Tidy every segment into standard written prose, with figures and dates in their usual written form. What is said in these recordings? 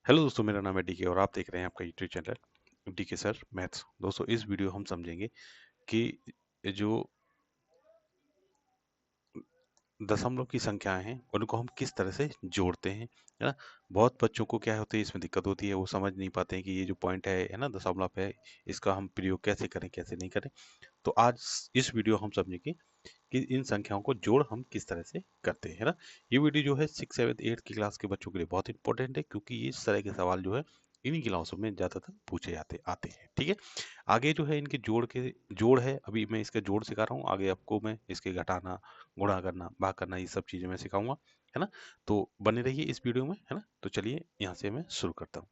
Hello दोस्तों, मेरा नाम है डीके और आप देख रहे हैं आपका YouTube channel DK sir maths. दोस्तों, इस वीडियो हम समझेंगे कि जो दशमलव की संख्याएं हैं उनको हम किस तरह से जोड़ते हैं, है ना। बहुत बच्चों को क्या होती है, इसमें दिक्कत होती है, वो समझ नहीं पाते हैं कि ये जो पॉइंट है ना, दशमलव है, इसका हम प्रयोग कैसे करें कैसे नहीं करें। तो आज इस वीडियो हम समझेंगे कि इन संख्याओं को जोड़ हम किस तरह से करते हैं, है ना। ये वीडियो जो है 6, 7, 8 की क्लास के बच्चों के लिए बहुत इंपॉर्टेंट है, क्योंकि इस तरह के सवाल जो है इन्हीं क्लासों में ज़्यादातर पूछे जाते आते हैं। ठीक है, आगे जो है इनके जोड़ है, अभी मैं इसका जोड़ सिखा रहा हूँ, आगे आपको मैं इसके घटाना, गुणा करना, भाग करना, ये सब चीज़ें मैं सिखाऊंगा, है ना। तो बने रहिए इस वीडियो में, है ना। तो चलिए यहाँ से मैं शुरू करता हूँ।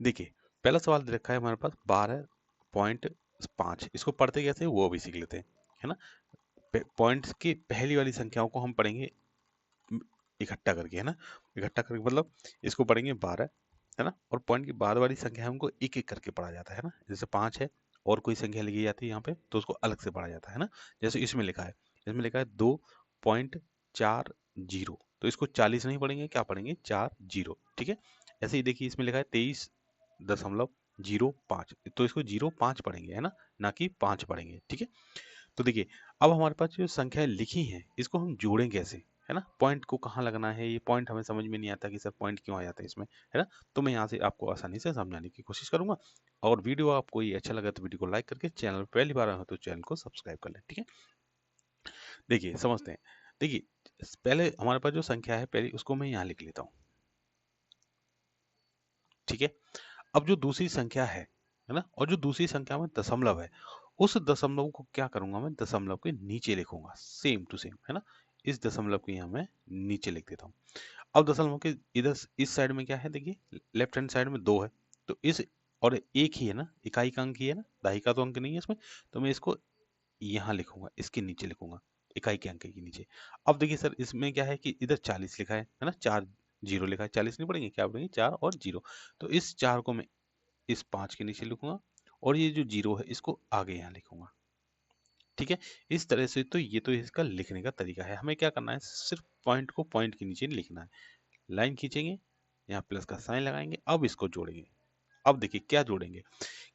देखिए, पहला सवाल दे रखा है हमारे पास 12.5। इसको पढ़ते कैसे वो अभी सीख लेते हैं, है ना। पॉइंट्स की पहली वाली संख्याओं को हम पढ़ेंगे इकट्ठा करके, है ना। इकट्ठा करके मतलब इसको पढ़ेंगे 12, है ना। और पॉइंट की बाद वाली संख्या हमको एक एक करके पढ़ा जाता है ना। जैसे 5 है और कोई संख्या लिखी जाती है यहाँ पे, तो उसको अलग से पढ़ा जाता है ना। जैसे इसमें लिखा है 2.40, तो इसको 40 नहीं पढ़ेंगे, क्या पढ़ेंगे 40। ठीक है, ऐसे ही देखिए इसमें लिखा है 23.05, तो इसको 05 पढ़ेंगे, है ना कि 5 पढ़ेंगे। ठीक है, तो देखिए अब हमारे पास जो संख्याएं लिखी हैं इसको हम जोड़ें कैसे, है ना। पॉइंट को कहाँ लगना है, ये पॉइंट हमें समझ में नहीं आता कि सर पॉइंट क्यों आ जाता है इसमें, है ना। तो मैं यहाँ से आपको आसानी से समझाने की कोशिश करूंगा। और वीडियो आपको ये अच्छा लगा तो वीडियो को लाइक करके, चैनल पर पहली बार आए हो तो चैनल को सब्सक्राइब कर लें। ठीक है, देखिए समझते हैं। देखिए, पहले हमारे पास जो संख्या है पहले उसको मैं यहाँ लिख लेता हूँ। ठीक है, अब जो दूसरी संख्या है ना, और जो दूसरी संख्या में दशमलव है, उस दशमलव को क्या करूंगा, मैं दशमलव के नीचे लिखूंगा, सेम टू सेम, है ना। इस दशमलव के यहाँ मैं नीचे लिख देता हूँ। अब दशमलव के इधर इस साइड में क्या है, देखिए लेफ्ट हैंड साइड में 2 है, तो इस और एक ही है ना, इकाई का अंक ही है ना, दहाई का तो अंक नहीं है इसमें, तो मैं इसको यहाँ लिखूंगा, इसके नीचे लिखूंगा, इकाई के अंक के नीचे। अब देखिए सर इसमें क्या है कि इधर 40 लिखा है ना, 4 0 लिखा है, 40 नहीं पढ़ेंगे, क्या पढ़ेंगे 4 और 0। तो इस 4 को मैं इस 5 के नीचे लिखूंगा, और ये जो 0 है इसको आगे यहाँ लिखूंगा। ठीक है, इस तरह से तो ये तो इसका लिखने का तरीका है। हमें क्या करना है, सिर्फ पॉइंट को पॉइंट के नीचे लिखना है, लाइन खींचेंगे, यहाँ प्लस का साइन लगाएंगे, अब इसको जोड़ेंगे। अब देखिए क्या जोड़ेंगे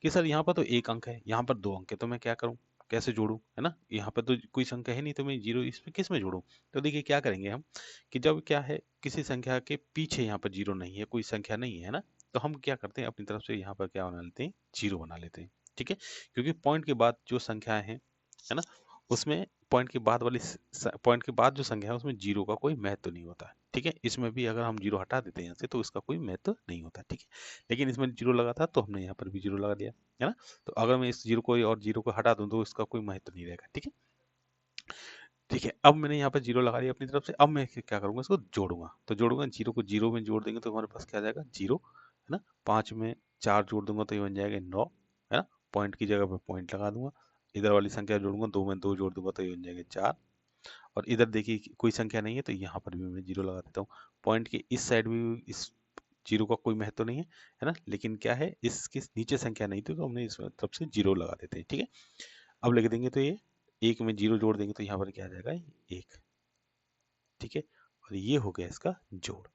कि सर यहाँ पर तो एक अंक है, यहाँ पर 2 अंक है, तो मैं क्या करूँ, कैसे जोड़ूं, है ना। यहाँ पर तो कोई संख्या है नहीं, तो मैं 0 इसमें किस में जोड़ूं। तो देखिए क्या करेंगे हम, कि जब क्या है किसी संख्या के पीछे यहाँ पर 0 नहीं है, कोई संख्या नहीं है ना, तो हम क्या करते हैं अपनी तरफ से यहाँ पर क्या बना लेते हैं, 0 बना लेते हैं। ठीक है, क्योंकि पॉइंट के बाद जो संख्याएं हैं, है ना, उसमें पॉइंट के बाद जो संख्या है उसमें 0 का कोई महत्व नहीं होता है। ठीक है, इसमें भी अगर हम 0 हटा देते हैं यहाँ से तो इसका कोई महत्व नहीं होता। ठीक है, लेकिन इसमें 0 लगा था तो हमने यहाँ पर भी 0 लगा दिया, है ना। तो अगर मैं इस 0 को और 0 को हटा दूं तो इसका कोई महत्व नहीं रहेगा। ठीक है, ठीक है, अब मैंने यहाँ पर 0 लगा दिया अपनी तरफ से, अब मैं क्या करूंगा, इसको जोड़ूंगा। तो जोड़ूंगा, 0 को 0 में जोड़ देंगे तो हमारे पास क्या आ जाएगा, 0, है ना। 5 में 4 जोड़ दूंगा तो ये बन जाएगा 9, है ना। पॉइंट की जगह पे पॉइंट लगा दूंगा, इधर वाली संख्या जोड़ूंगा, 2 में 2 जोड़ दूंगा तो ये बन जाएगा 4। और इधर देखिए कोई संख्या नहीं है तो यहाँ पर भी मैं 0 लगा देता हूँ। पॉइंट के इस साइड भी इस 0 का कोई महत्व नहीं है ना, लेकिन क्या है इसके नीचे संख्या नहीं थी तो हमने इस तरफ से 0 लगा देते हैं। ठीक है, अब लिख देंगे तो ये 1 में 0 जोड़ देंगे तो यहाँ पर क्या आ जाएगा, 1। ठीक है, और ये हो गया इसका जोड़।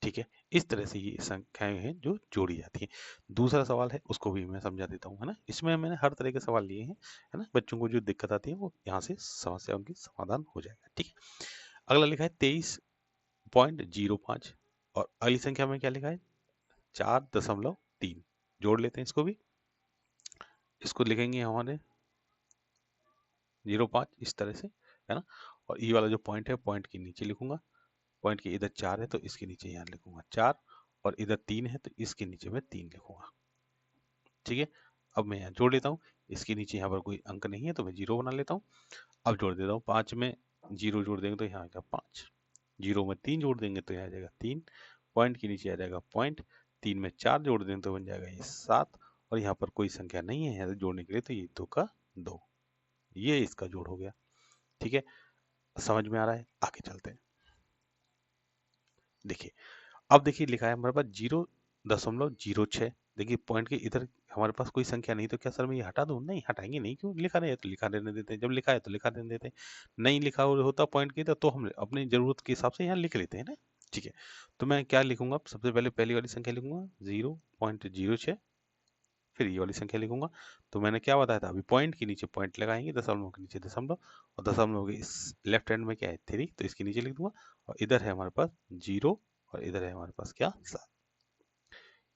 ठीक है, इस तरह से ये संख्याएं हैं जो जोड़ी जाती हैं। दूसरा सवाल है उसको भी मैं समझा देता हूँ, है ना। इसमें मैंने हर तरह के सवाल लिए हैं, है ना। बच्चों को जो दिक्कत आती है वो यहाँ से समस्या उनकी समाधान हो जाएगा। ठीक है, अगला लिखा है 23.05, और अगली संख्या में क्या लिखा है, 4.3। जोड़ लेते हैं इसको भी, इसको लिखेंगे हमारे 05 इस तरह से, है ना। और ये वाला जो पॉइंट है पॉइंट के नीचे लिखूंगा, पॉइंट के इधर 4 है तो इसके नीचे यहाँ लिखूंगा 4, और इधर 3 है तो इसके नीचे मैं 3 लिखूंगा। ठीक है, अब मैं यहाँ जोड़ लेता हूँ, इसके नीचे यहाँ पर कोई अंक नहीं है तो मैं 0 बना लेता हूँ। अब जोड़ देता हूँ, 5 में 0 जोड़ देंगे तो यहाँ आएगा 5, 0 में 3 जोड़ देंगे तो यहाँ आ जाएगा 3, पॉइंट के नीचे आ जाएगा पॉइंट, 3 में 4 जोड़ देंगे तो बन जाएगा ये 7, और यहाँ पर कोई संख्या नहीं है यहाँ जोड़ने के लिए तो ये 2 का 2, ये इसका जोड़ हो गया। ठीक है, समझ में आ रहा है, आगे चलते हैं। देखिए, अब देखिए लिखा है हमारे पास 0.06। देखिए पॉइंट के इधर हमारे पास कोई संख्या नहीं, तो क्या सर मैं ये हटा दूं, नहीं हटाएंगे नहीं, क्यों, लिखा नहीं है तो लिखा रहने देते हैं, जब लिखा है तो लिखा रहने देते हैं। नहीं लिखा होता पॉइंट के इधर तो हम अपनी जरूरत के हिसाब से यहाँ लिख लेते हैं ना, ठीक है, तो मैं क्या लिखूंगा, सबसे पहले पहली वाली संख्या लिखूंगा 0.06, फिर ये वाली संख्या लिखूंगा। तो मैंने क्या बताया था, अभी पॉइंट के नीचे पॉइंट लगाएंगे, दशमलव के नीचे दशमलव, और दशमलव के इस लेफ्ट हैंड में क्या है 3, तो इसके नीचे लिख दूंगा, और इधर है हमारे पास 0, और इधर है हमारे पास क्या 7।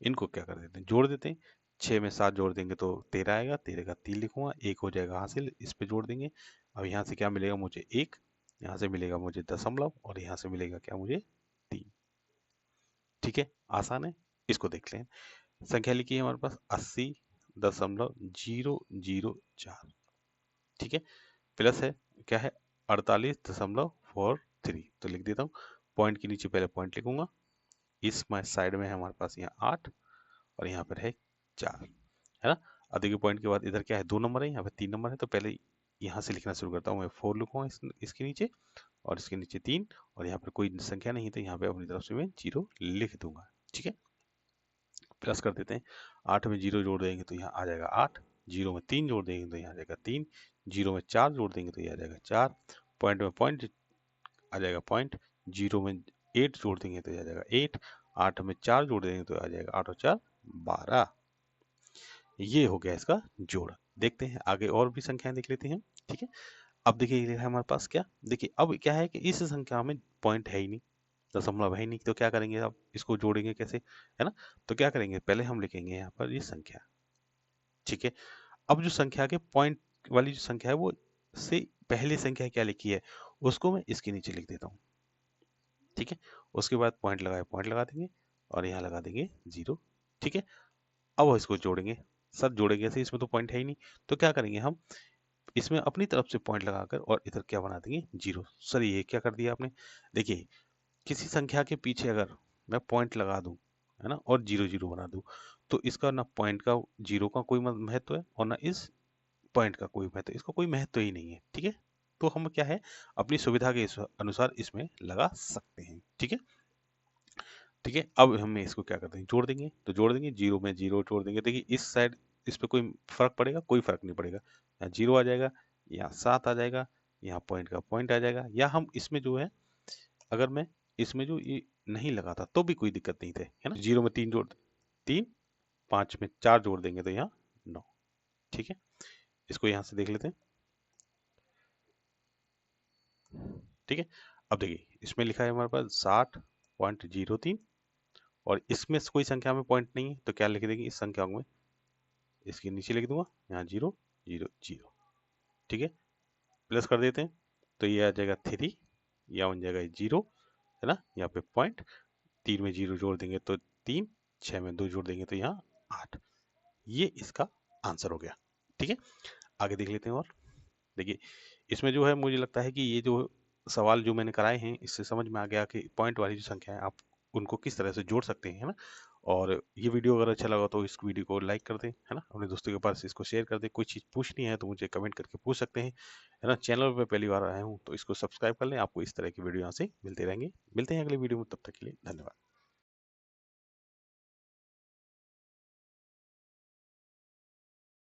इनको क्या कर देते हैं, जोड़ देते हैं। 6 में 7 जोड़ देंगे तो 13 आएगा, 13 का 3 लिखूंगा, 1 हो जाएगा हासिल, इस पे जोड़ देंगे। अब यहाँ से क्या मिलेगा मुझे 1, यहाँ से मिलेगा मुझे दशमलव, और यहाँ से मिलेगा क्या मुझे 3। ठीक है, आसान है, इसको देख लें। संख्या लिखी है हमारे पास 80.004। ठीक है, प्लस है क्या है 48.43, तो लिख देता हूँ। पॉइंट के नीचे पहले पॉइंट लिखूंगा, इस साइड में है हमारे पास यहाँ 8, और यहाँ पर है 4, है ना। अब देखिए पॉइंट के बाद इधर क्या है 2 नंबर है, यहाँ पे 3 नंबर है, तो पहले यहाँ से लिखना शुरू करता हूँ मैं। 4 लिखूंगा इसके नीचे, और इसके नीचे 3, और यहाँ पर कोई संख्या नहीं है, तो यहाँ पे अपनी तरफ से मैं 0 लिख दूंगा। ठीक है, प्लस कर देते हैं। 8 में 0 जोड़ देंगे तो यहाँ आ जाएगा 8, 0 में 3 जोड़ देंगे तो यहाँ आ जाएगा 3, 0 में 4 जोड़ देंगे तो ये आ जाएगा 4, पॉइंट में पॉइंट आ जाएगा पॉइंट, 0 में 8 जोड़ देंगे तो ये आ जाएगा 8, 8 में 4 जोड़ देंगे तो आ जाएगा 8 और 4 12। ये हो गया इसका जोड़। देखते हैं आगे और भी संख्याएं देख लेते हैं। ठीक है, अब देखिए ये है हमारे पास क्या, देखिए अब क्या है कि इस संख्या में पॉइंट है ही नहीं, दशमलव है ही नहीं, तो क्या करेंगे, अब इसको जोड़ेंगे कैसे, है ना। तो क्या करेंगे, पहले हम लिखेंगे यहाँ पर ये संख्या। ठीक है, अब जो संख्या के पॉइंट वाली जो संख्या है वो से पहली संख्या क्या लिखी है उसको मैं इसके नीचे लिख देता हूँ। ठीक है, उसके बाद पॉइंट लगाए, पॉइंट लगा देंगे, और यहाँ लगा देंगे 0। ठीक है, अब इसको जोड़ेंगे। सर जोड़ेंगे ऐसे, इसमें तो पॉइंट है ही नहीं, तो क्या करेंगे हम, इसमें अपनी तरफ से पॉइंट लगाकर और इधर क्या बना देंगे 0। सर ये क्या कर दिया आपने, देखिए किसी संख्या के पीछे अगर मैं पॉइंट लगा दूं, है ना, और 0 0 बना दूं, तो इसका ना पॉइंट का 0 का कोई महत्व है, और ना इस पॉइंट का कोई महत्व, इसका कोई महत्व ही नहीं है। ठीक है, तो हम क्या है अपनी सुविधा के अनुसार इसमें लगा सकते हैं। ठीक है, ठीक है, अब हम इसको क्या करते हैं, जोड़ देंगे, तो जोड़ देंगे 0 में 0 जोड़ देंगे। देखिए इस साइड इस पे कोई फर्क पड़ेगा, कोई फर्क नहीं पड़ेगा, यहाँ 0 आ जाएगा, यहाँ 7 आ जाएगा, यहाँ पॉइंट का पॉइंट आ जाएगा, या हम इसमें जो है अगर मैं इसमें जो ये नहीं लगाता तो भी कोई दिक्कत नहीं थे, है ना। 0 में 3 जोड़ 3, 5 में 4 जोड़ देंगे तो यहाँ 9। ठीक है, इसको यहाँ से देख लेते हैं। ठीक है, अब देखिए इसमें लिखा है हमारे पास 60.03, और इसमें से कोई संख्या में पॉइंट नहीं है, तो क्या लिख देंगे इस संख्या में, इसके नीचे लिख दूंगा यहाँ 0 0 0। ठीक है, प्लस कर देते हैं, तो ये आ जाएगा 3, यहाँ बन जाएगा 0, है ना, यहाँ पे पॉइंट, 3 में 0 जोड़ देंगे तो 3, 6 में 2 जोड़ देंगे तो यहाँ 8। ये इसका आंसर हो गया। ठीक है, आगे देख लेते हैं। और देखिए इसमें जो है मुझे लगता है कि ये जो सवाल जो मैंने कराए हैं इससे समझ में आ गया कि पॉइंट वाली जो संख्या है आप उनको किस तरह से जोड़ सकते हैं, है ना। और ये वीडियो अगर अच्छा लगा तो इस वीडियो को लाइक कर दें, है ना, अपने दोस्तों के पास इसको शेयर कर दें। कोई चीज़ पूछनी है तो मुझे कमेंट करके पूछ सकते हैं, है ना। चैनल पे पहली बार आया हूँ तो इसको सब्सक्राइब कर लें, आपको इस तरह की वीडियो यहाँ से मिलते रहेंगे। मिलते हैं अगले वीडियो में, तब तक के लिए धन्यवाद।